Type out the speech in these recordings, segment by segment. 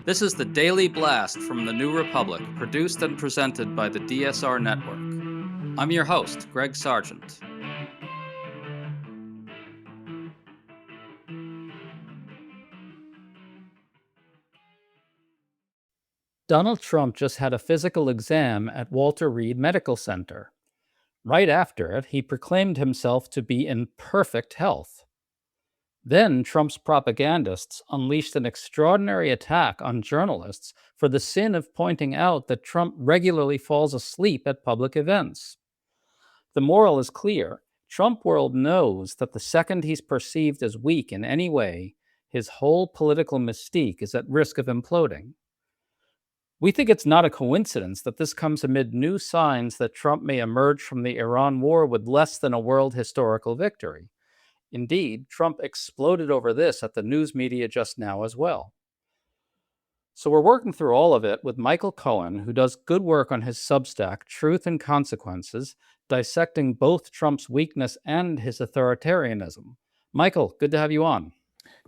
This is the Daily Blast from the New Republic, produced and presented by the DSR Network. I'm your host, Greg Sargent. Donald Trump just had a physical exam at Walter Reed Medical Center. Right after it, he proclaimed himself to be in perfect health. Then Trump's propagandists unleashed an extraordinary attack on journalists for the sin of pointing out that Trump regularly falls asleep at public events. The moral is clear. Trumpworld knows that the second he's perceived as weak in any way, his whole political mystique is at risk of imploding. We think it's not a coincidence that this comes amid new signs that Trump may emerge from the Iran war with less than a world historical victory. Indeed, Trump exploded over this at the news media just now as well. So we're working through all of it with Michael Cohen, who does good work on his Substack, Truth and Consequences, dissecting both Trump's weakness and his authoritarianism. Michael, good to have you on.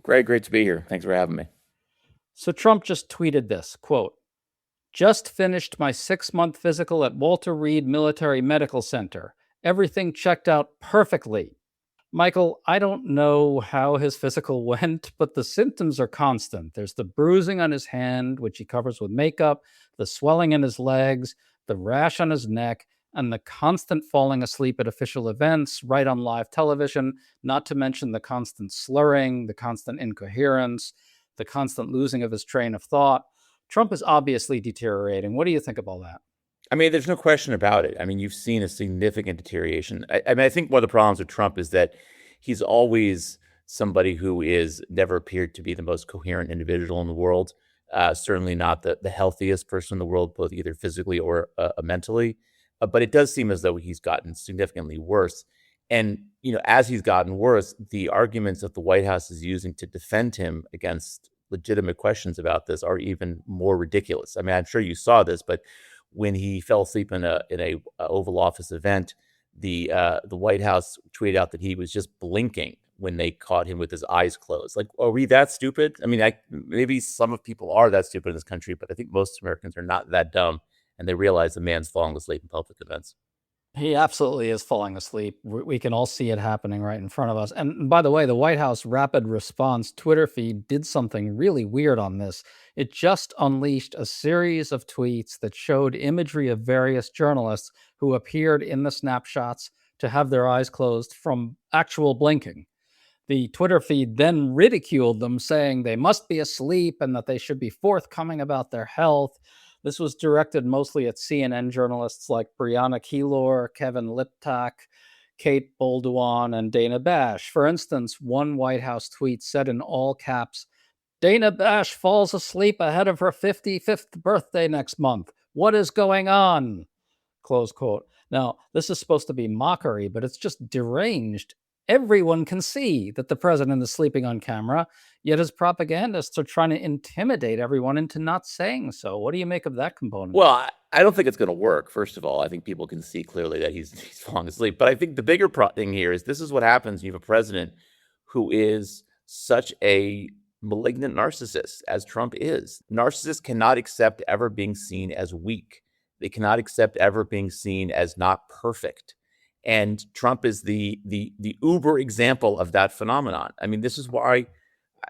Great to be here. Thanks for having me. So Trump just tweeted this, quote, "Just finished my 6-month physical at Walter Reed Military Medical Center. Everything checked out perfectly." Michael, I don't know how his physical went, but the symptoms are constant. There's the bruising on his hand, which he covers with makeup, the swelling in his legs, the rash on his neck, and the constant falling asleep at official events, right on live television, not to mention the constant slurring, the constant incoherence, the constant losing of his train of thought. Trump is obviously deteriorating. What do you think of all that? I mean, there's no question about it. I mean, you've seen a significant deterioration. I think one of the problems with Trump is that he's always somebody who is never appeared to be the most coherent individual in the world. Certainly not the healthiest person in the world, both either physically or mentally. But it does seem as though he's gotten significantly worse. And, as he's gotten worse, the arguments that the White House is using to defend him against legitimate questions about this are even more ridiculous. I mean, I'm sure you saw this, but when he fell asleep in a Oval Office event, the White House tweeted out that he was just blinking when they caught him with his eyes closed. Like, are we that stupid? I mean, maybe some of people are that stupid in this country, but I think most Americans are not that dumb, and they realize the man's falling asleep in public events. He absolutely is falling asleep. We can all see it happening right in front of us. And by the way, the White House rapid response Twitter feed did something really weird on this. It just unleashed a series of tweets that showed imagery of various journalists who appeared in the snapshots to have their eyes closed from actual blinking. The Twitter feed then ridiculed them, saying they must be asleep and that they should be forthcoming about their health. This was directed mostly at CNN journalists like Brianna Keylor, Kevin Liptak, Kate Bolduan, and Dana Bash. For instance, one White House tweet said in all caps, "Dana Bash falls asleep ahead of her 55th birthday next month. What is going on?" Close quote. Now, this is supposed to be mockery, but it's just deranged. Everyone can see that the president is sleeping on camera, yet his propagandists are trying to intimidate everyone into not saying so. What do you make of that component? Well, I don't think it's going to work. First of all, I think people can see clearly that he's falling asleep. But I think the bigger thing here is this is what happens when you have a president who is such a malignant narcissist, as Trump is. Narcissists cannot accept ever being seen as weak. They cannot accept ever being seen as not perfect. And Trump is the uber example of that phenomenon. I mean, this is why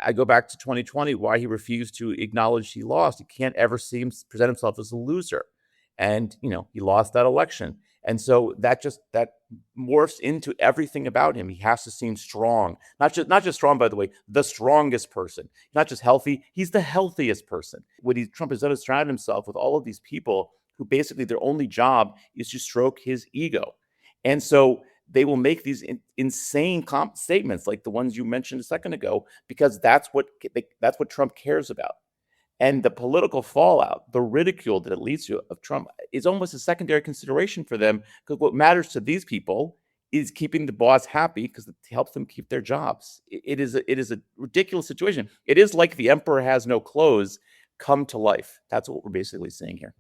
I go back to 2020, why he refused to acknowledge he lost. He can't ever present himself as a loser. And, he lost that election. And so that morphs into everything about him. He has to seem strong, not just strong, by the way, the strongest person, not just healthy. He's the healthiest person. What Trump has done is surround himself with all of these people who basically their only job is to stroke his ego. And so they will make these insane statements like the ones you mentioned a second ago, because that's what Trump cares about. And the political fallout, the ridicule that it leads to of Trump is almost a secondary consideration for them, because what matters to these people is keeping the boss happy because it helps them keep their jobs. It is a ridiculous situation. It is like the emperor has no clothes come to life. That's what we're basically seeing here.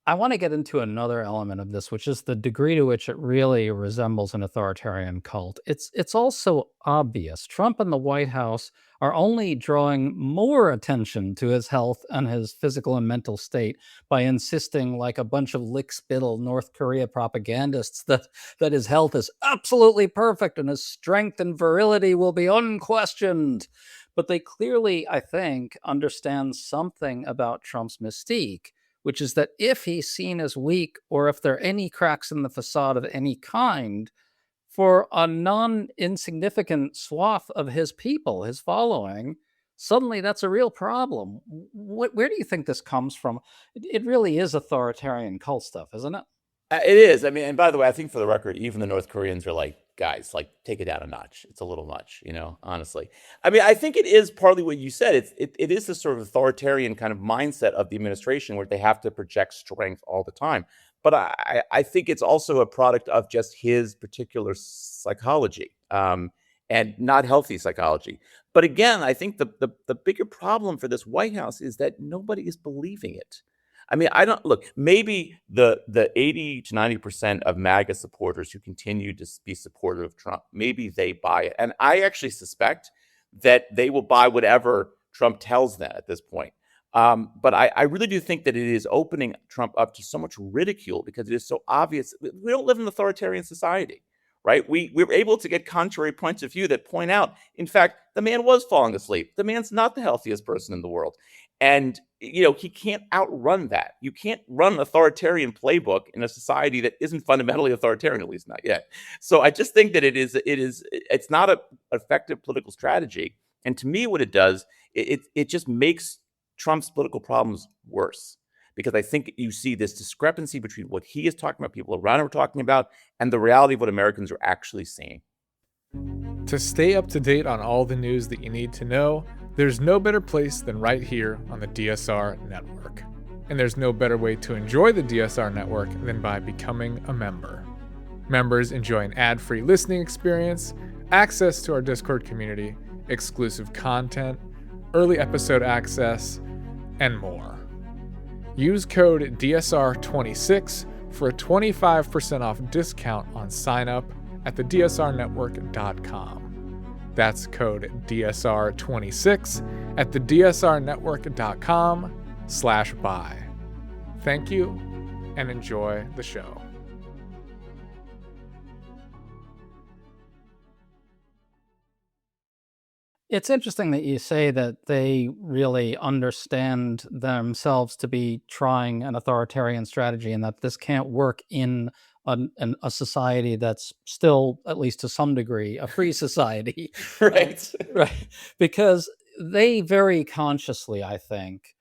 I want to get into another element of this, which is the degree to which it really resembles an authoritarian cult. It's also obvious. Trump and the White House are only drawing more attention to his health and his physical and mental state by insisting, like a bunch of lick-spittle North Korea propagandists, that his health is absolutely perfect and his strength and virility will be unquestioned. But they clearly, I think, understand something about Trump's mystique, which is that if he's seen as weak or if there are any cracks in the facade of any kind, for a non insignificant swath of his people, his following, suddenly that's a real problem. Where do you think this comes from? It really is authoritarian cult stuff, isn't it? It is. I mean, and by the way, I think for the record, even the North Koreans are like, guys, like, take it down a notch. It's a little much, honestly. I mean, I think it is partly what you said. It is this sort of authoritarian kind of mindset of the administration where they have to project strength all the time. But I think it's also a product of just his particular psychology, and not healthy psychology. But again, I think the bigger problem for this White House is that nobody is believing it. I mean, I don't look, maybe the 80 to 90% of MAGA supporters who continue to be supportive of Trump, maybe they buy it. And I actually suspect that they will buy whatever Trump tells them at this point. But I really do think that it is opening Trump up to so much ridicule because it is so obvious. We don't live in an authoritarian society, right? We're able to get contrary points of view that point out, in fact, the man was falling asleep. The man's not the healthiest person in the world. And, he can't outrun that. You can't run an authoritarian playbook in a society that isn't fundamentally authoritarian, at least not yet. So I just think that it's not an effective political strategy. And to me, what it does, it just makes Trump's political problems worse. Because I think you see this discrepancy between what he is talking about, people around him are talking about, and the reality of what Americans are actually seeing. To stay up to date on all the news that you need to know, there's no better place than right here on the DSR network. And there's no better way to enjoy the DSR network than by becoming a member. Members enjoy an ad-free listening experience, access to our Discord community, exclusive content, early episode access, and more. Use code DSR26 for a 25% off discount on sign up at thedsrnetwork.com. That's code DSR26 at thedsrnetwork.com/buy. Thank you and enjoy the show. It's interesting that you say that they really understand themselves to be trying an authoritarian strategy and that this can't work in a society that's still, at least to some degree, a free society. Right. Right. Because they very consciously, I think,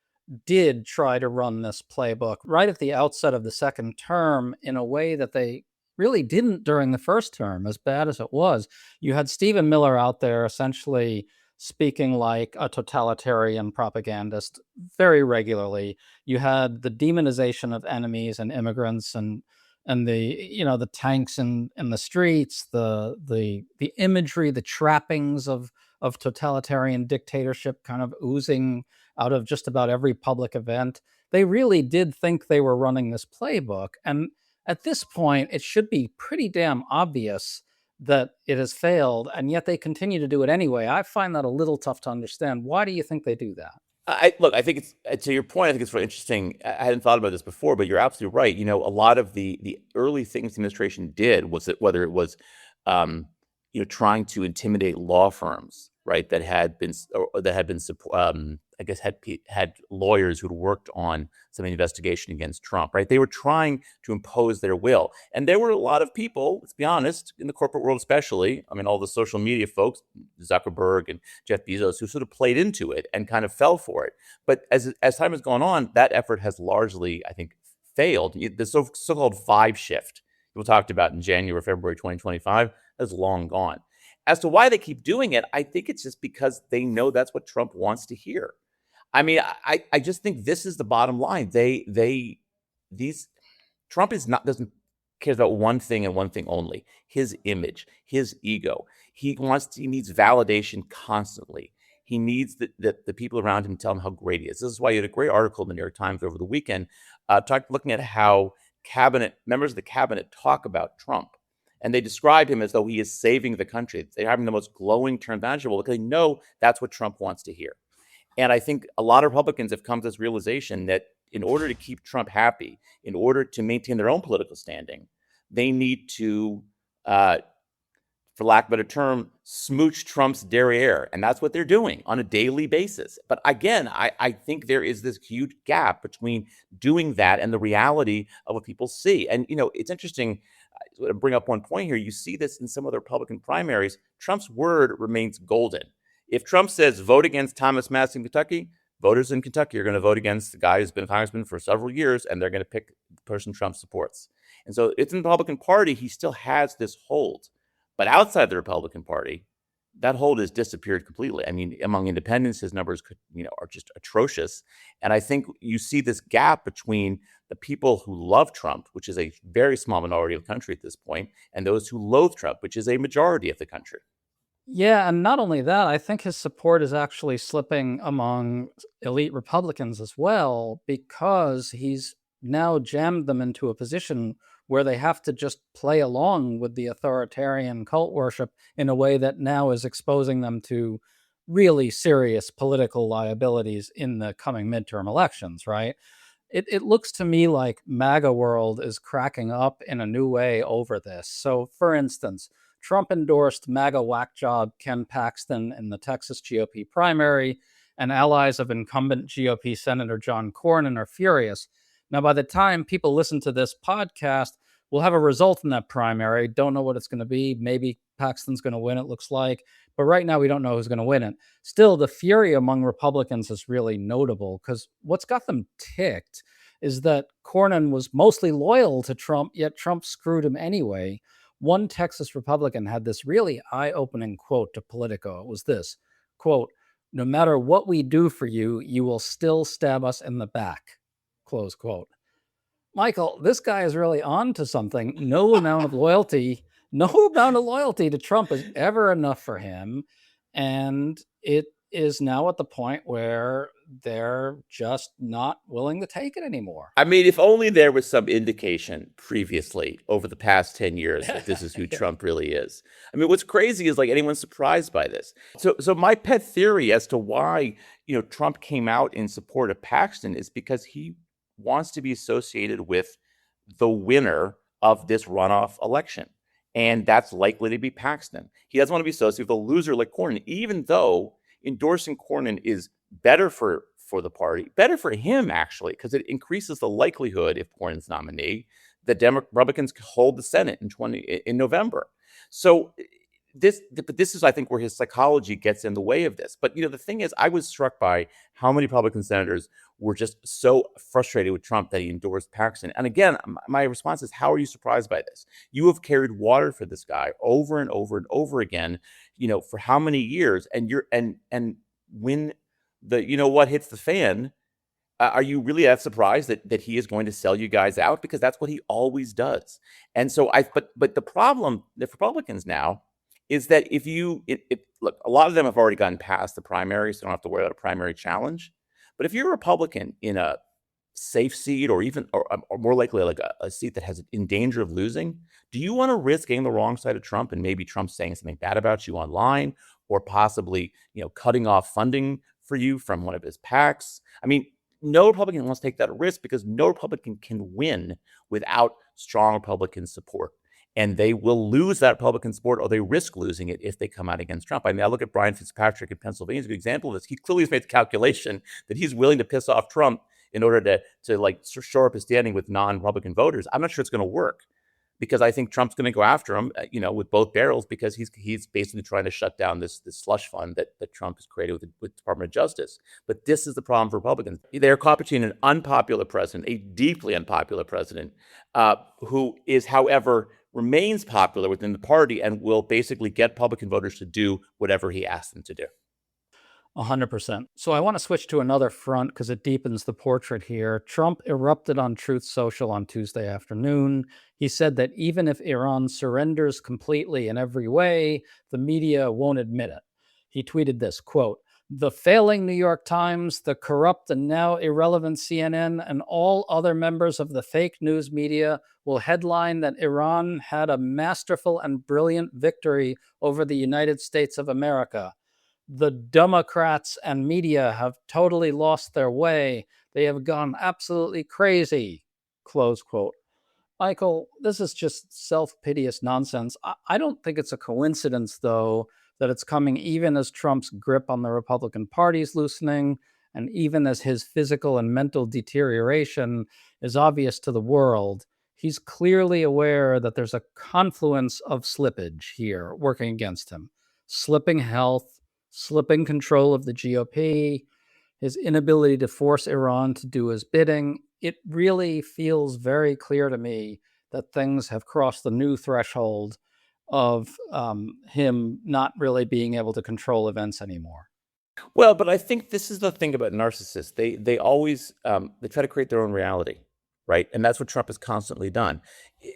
did try to run this playbook right at the outset of the second term in a way that they really didn't during the first term, as bad as it was. You had Stephen Miller out there essentially speaking like a totalitarian propagandist very regularly. You had the demonization of enemies and immigrants and the tanks in the streets, the imagery, the trappings of totalitarian dictatorship kind of oozing out of just about every public event. They really did think they were running this playbook. And at this point, it should be pretty damn obvious that it has failed, and yet they continue to do it anyway. I find that a little tough to understand. Why do you think they do that? I think it's to your point. I think it's really interesting. I hadn't thought about this before, but you're absolutely right. A lot of the early things the administration did was that whether it was, trying to intimidate law firms, right, that had been I guess had lawyers who'd worked on some investigation against Trump, right? They were trying to impose their will, and there were a lot of people, let's be honest, in the corporate world especially. I mean, all the social media folks, Zuckerberg and Jeff Bezos, who sort of played into it and kind of fell for it. But as time has gone on, that effort has largely, I think, failed. The so-called vibe shift people talked about in January, February 2025 is long gone. As to why they keep doing it, I think it's just because they know that's what Trump wants to hear. I mean, I just think this is the bottom line. Trump doesn't cares about one thing and one thing only: his image, his ego. He needs validation constantly. He needs the people around him tell him how great he is. This is why you had a great article in the New York Times over the weekend looking at how members of the cabinet talk about Trump. And they describe him as though he is saving the country. They're having the most glowing term imaginable because they know that's what Trump wants to hear. And I think a lot of Republicans have come to this realization that in order to keep Trump happy, in order to maintain their own political standing, they need to, for lack of a better term, smooch Trump's derriere. And that's what they're doing on a daily basis. But again, I think there is this huge gap between doing that and the reality of what people see. And, it's interesting to bring up one point here. You see this in some of the Republican primaries. Trump's word remains golden. If Trump says vote against Thomas Massie in Kentucky, voters in Kentucky are going to vote against the guy who's been a congressman for several years, and they're going to pick the person Trump supports. And so it's in the Republican Party, he still has this hold. But outside the Republican Party, that hold has disappeared completely. I mean, among independents, his numbers are just atrocious. And I think you see this gap between the people who love Trump, which is a very small minority of the country at this point, and those who loathe Trump, which is a majority of the country. Yeah, and not only that, I think his support is actually slipping among elite Republicans as well, because he's now jammed them into a position where they have to just play along with the authoritarian cult worship in a way that now is exposing them to really serious political liabilities in the coming midterm elections, right? It looks to me like MAGA world is cracking up in a new way over this. So, for instance, Trump endorsed MAGA whack job Ken Paxton in the Texas GOP primary, and allies of incumbent GOP Senator John Cornyn are furious. Now, by the time people listen to this podcast, we'll have a result in that primary. Don't know what it's going to be. Maybe Paxton's going to win, it looks like. But right now, we don't know who's going to win it. Still, the fury among Republicans is really notable because what's got them ticked is that Cornyn was mostly loyal to Trump, yet Trump screwed him anyway. One Texas Republican had this really eye-opening quote to Politico. It was this, quote, "No matter what we do for you, you will still stab us in the back," close quote. Michael, this guy is really on to something. No amount of loyalty to Trump is ever enough for him. And it is now at the point where they're just not willing to take it anymore. I mean, if only there was some indication previously over the past 10 years that this is who Trump really is. I mean, what's crazy is like anyone's surprised by this. So my pet theory as to why, Trump came out in support of Paxton is because he wants to be associated with the winner of this runoff election. And that's likely to be Paxton. He doesn't want to be associated with a loser like Cornyn, even though endorsing Cornyn is better for the party, better for him, actually, because it increases the likelihood, if Cornyn's nominee, that Republicans hold the Senate in November. So this is, I think, where his psychology gets in the way of this. But, the thing is, I was struck by how many Republican senators were just so frustrated with Trump that he endorsed Paxton. And again, my response is, how are you surprised by this? You have carried water for this guy over and over and over again, for how many years? And when the, what hits the fan, are you really that surprised that he is going to sell you guys out? Because that's what he always does. And so but the problem with Republicans now is that if look, a lot of them have already gotten past the primaries, so don't have to worry about a primary challenge. But if you're a Republican in a safe seat, or more likely like a seat that has in danger of losing, do you want to risk getting the wrong side of Trump and maybe Trump saying something bad about you online, or possibly cutting off funding for you from one of his PACs? I mean, no Republican wants to take that risk because no Republican can win without strong Republican support. And they will lose that Republican support, or they risk losing it if they come out against Trump. I mean, I look at Brian Fitzpatrick in Pennsylvania as a good example of this. He clearly has made the calculation that he's willing to piss off Trump in order to like shore up his standing with non-Republican voters. I'm not sure it's going to work, because I think Trump's going to go after him, with both barrels, because he's basically trying to shut down this slush fund that Trump has created with the Department of Justice. But this is the problem for Republicans. They're caught between an unpopular president, a deeply unpopular president, who is, however, remains popular within the party and will basically get Republican voters to do whatever he asks them to do. 100%. So I want to switch to another front because it deepens the portrait here. Trump erupted on Truth Social on Tuesday afternoon. He said that even if Iran surrenders completely in every way, the media won't admit it. He tweeted this, quote, The failing New York Times, the corrupt and now irrelevant CNN, and all other members of the fake news media will headline that Iran had a masterful and brilliant victory over the United States of America. The Democrats and media have totally lost their way. They have gone absolutely crazy. Close quote. Michael, this is just self-piteous nonsense. I don't think it's a coincidence, though, that it's coming even as Trump's grip on the Republican Party is loosening, and even as his physical and mental deterioration is obvious to the world. He's clearly aware that there's a confluence of slippage here working against him. Slipping health, slipping control of the GOP, his inability to force Iran to do his bidding. It really feels very clear to me that things have crossed the new threshold of him not really being able to control events anymore. Well, but I think this is the thing about narcissists. They always they try to create their own reality, right? And that's what Trump has constantly done.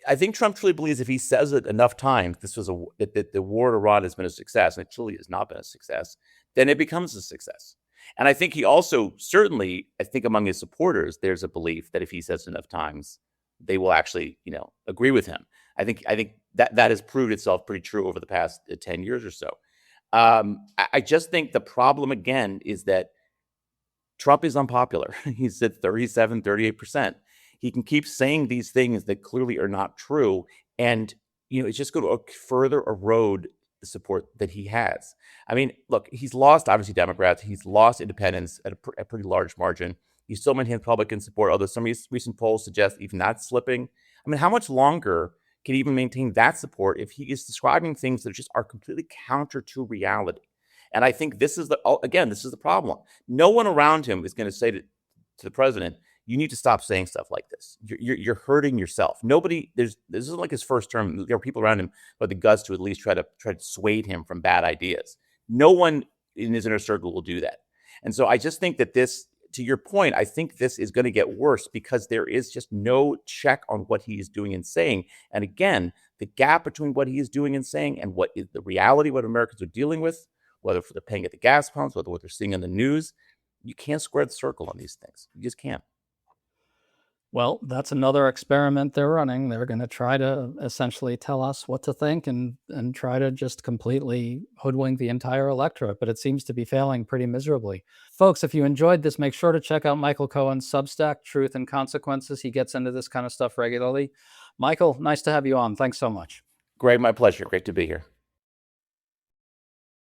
I think Trump truly believes if he says it enough times, that the war to Iran has been a success, and it truly has not been a success, then it becomes a success. And I think he also certainly, I think among his supporters, there's a belief that if he says it enough times, they will actually, agree with him. I think that has proved itself pretty true over the past 10 years or so. I just think the problem again is that Trump is unpopular. He's at 37, 38%. He can keep saying these things that clearly are not true. And, it's just going to further erode the support that he has. I mean, look, he's lost, obviously, Democrats. He's lost independents at a pretty large margin. He still maintains Republican support, although some of these recent polls suggest even that's slipping. I mean, how much longer can he even maintain that support if he is describing things that just are completely counter to reality? And I think this is the problem. No one around him is going to say to the president, you need to stop saying stuff like this. You're hurting yourself. Nobody, this isn't like his first term. There are people around him who had the guts to at least try to dissuade him from bad ideas. No one in his inner circle will do that. And so I just think that this, to your point, I think this is going to get worse because there is just no check on what he is doing and saying. And again, the gap between what he is doing and saying and what is the reality, what Americans are dealing with, whether they're paying at the gas pumps, whether what they're seeing in the news, you can't square the circle on these things. You just can't. Well, that's another experiment they're running. They're going to try to essentially tell us what to think and try to just completely hoodwink the entire electorate, but it seems to be failing pretty miserably. Folks, if you enjoyed this, make sure to check out Michael Cohen's Substack, Truth and Consequences. He gets into this kind of stuff regularly. Michael, nice to have you on. Thanks so much. Great, my pleasure. Great to be here.